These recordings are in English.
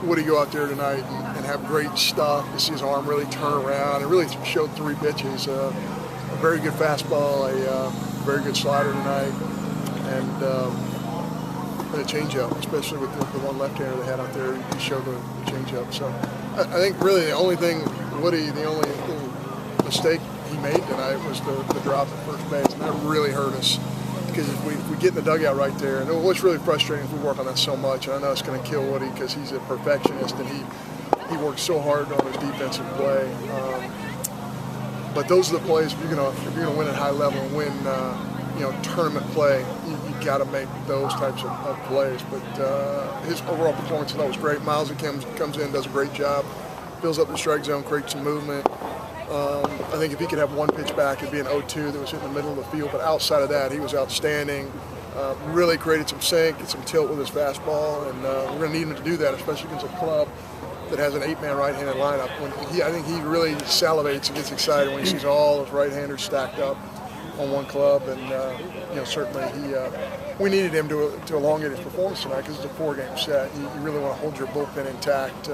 Woody go out there tonight and have great stuff. You see his arm really turn around. It really showed 3 pitches. A very good fastball, a very good slider tonight, and a changeup, especially with the one left-hander they had out there. He showed the changeup. So I think really the only thing the only mistake he made tonight was the drop at first base, and that really hurt us. Because if we get in the dugout right there, and what's really frustrating is we work on that so much, and I know it's going to kill Woody because he's a perfectionist and he works so hard on his defensive play. But those are the plays if you're going to win at high level and win tournament play, you got to make those types of plays. But his overall performance tonight was great. Miles comes in, does a great job, fills up the strike zone, creates some movement. I think if he could have one pitch back, it'd be an 0-2 that was in the middle of the field. But outside of that, he was outstanding. Really created some sink and some tilt with his fastball, and we're going to need him to do that, especially against a club that has an 8-man right-handed lineup. I think he really salivates and gets excited when he sees all those right-handers stacked up on one club. And certainly we needed him to elongate his performance tonight because it's a 4-game set. You really want to hold your bullpen intact.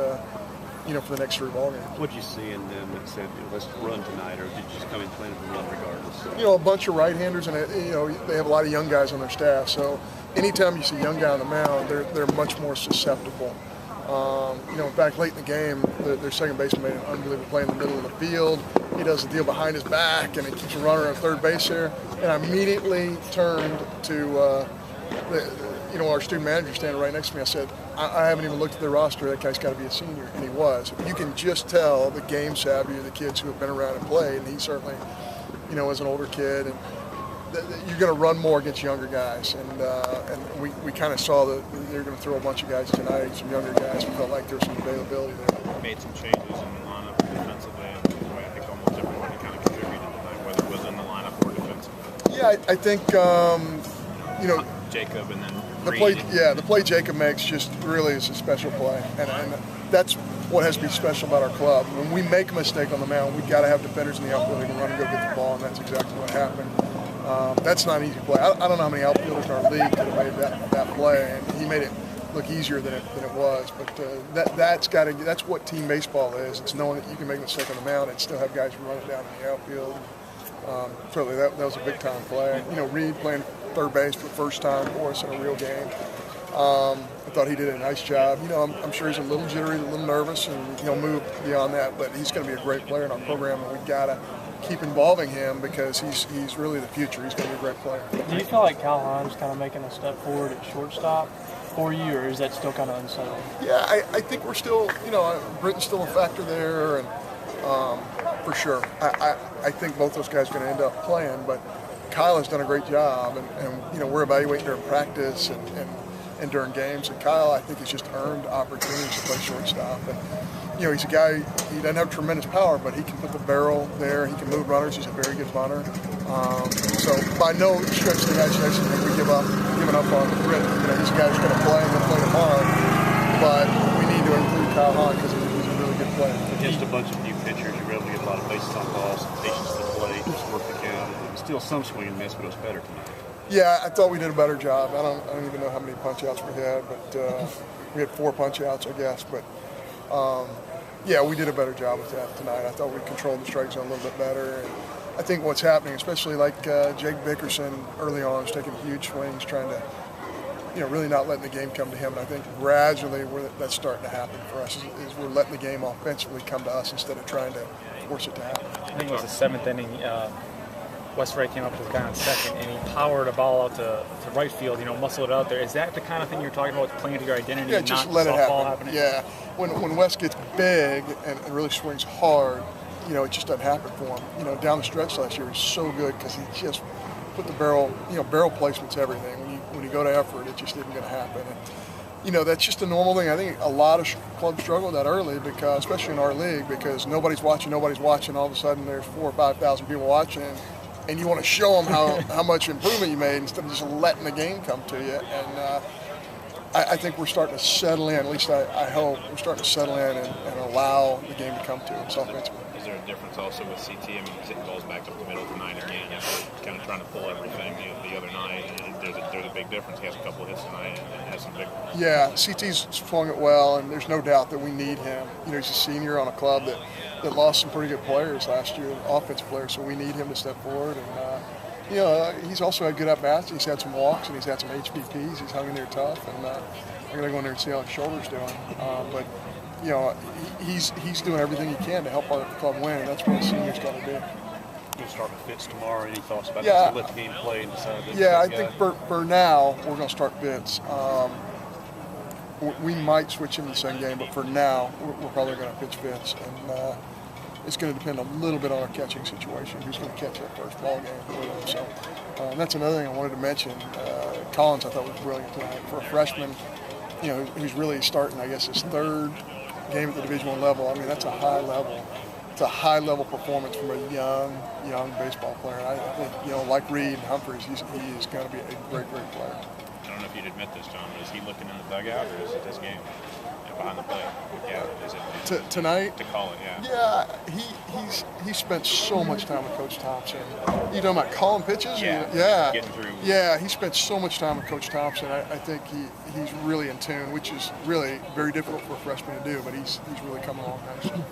For the next 3 ball games. What did you see in them that said, let's run tonight, or did you just come in playing for run regardless? A bunch of right-handers, and they have a lot of young guys on their staff. So anytime you see a young guy on the mound, they're much more susceptible. In fact, late in the game, their second baseman made an unbelievable play in the middle of the field. He does the deal behind his back, and he keeps a runner on third base there. And I immediately turned to our student manager standing right next to me. I said, I haven't even looked at the roster. That guy's got to be a senior, and he was. You can just tell the game savvy of the kids who have been around and played, and he certainly, as an older kid, and you're going to run more against younger guys, and we kind of saw that they're going to throw a bunch of guys tonight, some younger guys. We felt like there was some availability there. Made some changes in the lineup defensively, and I think almost everyone kind of contributed tonight, whether it was in the lineup or defensively. Yeah, I think Jacob and then the play Jacob makes just really is a special play, and that's what has to be special about our club. When we make a mistake on the mound, we've got to have defenders in the outfield who can run and go get the ball, and that's exactly what happened. That's not an easy play. I don't know how many outfielders in our league could have made that play, and he made it look easier than it was. But that's what team baseball is. It's knowing that you can make a mistake on the mound and still have guys who run it down in the outfield. Certainly that was a big time play. Reed playing third base for the first time for us in a real game. I thought he did a nice job. I'm sure he's a little jittery, a little nervous, and he'll move beyond that. But he's going to be a great player in our program, and we've got to keep involving him because he's really the future. He's going to be a great player. Do you feel like Cal Hahn's kind of making a step forward at shortstop for you, or is that still kind of unsettled? Yeah, I think we're still, Britton's still a factor there, and for sure. I think both those guys are going to end up playing, but Kyle has done a great job, and we're evaluating during practice and during games. And Kyle, I think, has just earned opportunities to play shortstop. And he's a guy. He doesn't have tremendous power, but he can put the barrel there. He can move runners. He's a very good runner. So by no stretch of the imagination have we given up on Britton. He's a guy who's going to play and going to play tomorrow. But we need to include Kyle Hahn because he's a really good player. Against a bunch of new pitchers, you were able to get a lot of bases on balls, patience to the plate, just work the count. Still some swing and miss, but it was better tonight. Yeah, I thought we did a better job. I don't even know how many punch outs we had, but we had 4 punch outs, I guess. But yeah, we did a better job with that tonight. I thought we controlled the strike zone a little bit better. And I think what's happening, especially like Jake Bickerson early on, is taking huge swings, trying to, really not letting the game come to him. And I think gradually that's starting to happen for us, is we're letting the game offensively come to us instead of trying to force it to happen. I think it was the 7th inning. Westray came up with a guy on second, and he powered a ball out to right field, muscled it out there. Is that the kind of thing you're talking about, playing to your identity, yeah, and just not let it softball happen. happening? Yeah, when Wes gets big and really swings hard, it just doesn't happen for him. Down the stretch last year, he's so good because he just put the barrel, barrel placement's everything. When you go to effort, it just isn't going to happen. And, that's just a normal thing. I think a lot of clubs struggle with that early, because, especially in our league, because nobody's watching. All of a sudden there's 4,000 or 5,000 people watching. And you want to show them how much improvement you made instead of just letting the game come to you. And I think we're starting to settle in. At least I hope we're starting to settle in and allow the game to come to us offensively. Is there a difference also with CT? I mean, he's hitting balls back up the middle tonight again, after kind of trying to pull everything the other night. And there's a big difference. He has a couple of hits tonight and has some big ones. Yeah, CT's flung it well, and there's no doubt that we need him. You know, he's a senior on a club that lost some pretty good players last year, offensive players, so we need him to step forward. And, you know, he's also had good at-bats. He's had some walks, and he's had some HBPs. He's hung in there tough, and I got to go in there and see how his shoulder's doing. But, you know, he's doing everything he can to help our club win, and that's what the seniors got to do. You'll start with Fitz tomorrow. Any thoughts about Yeah. this? Let the game play and decide. Yeah, I think for now we're going to start Fitz. We might switch him in the second game, but for now we're probably going to pitch Fitz, and it's going to depend a little bit on our catching situation. Who's going to catch that first ball game? So that's another thing I wanted to mention. Collins, I thought, was brilliant tonight for a freshman. You know, who's really starting, I guess, his third game at the Division I level. I mean, that's a high level. It's a high level performance from a young baseball player. And I think, you know, like Reed and Humphreys, he is going to be a great player. I don't know if you'd admit this, John, but is he looking in the dugout or is it this game? Behind the plate? Yeah, is it Tonight? To call it, yeah. Yeah, he spent so much time with Coach Thompson. You talking about calling pitches? Yeah. Getting through. Yeah, he spent so much time with Coach Thompson. I think he's really in tune, which is really very difficult for a freshman to do, but he's really coming along nicely.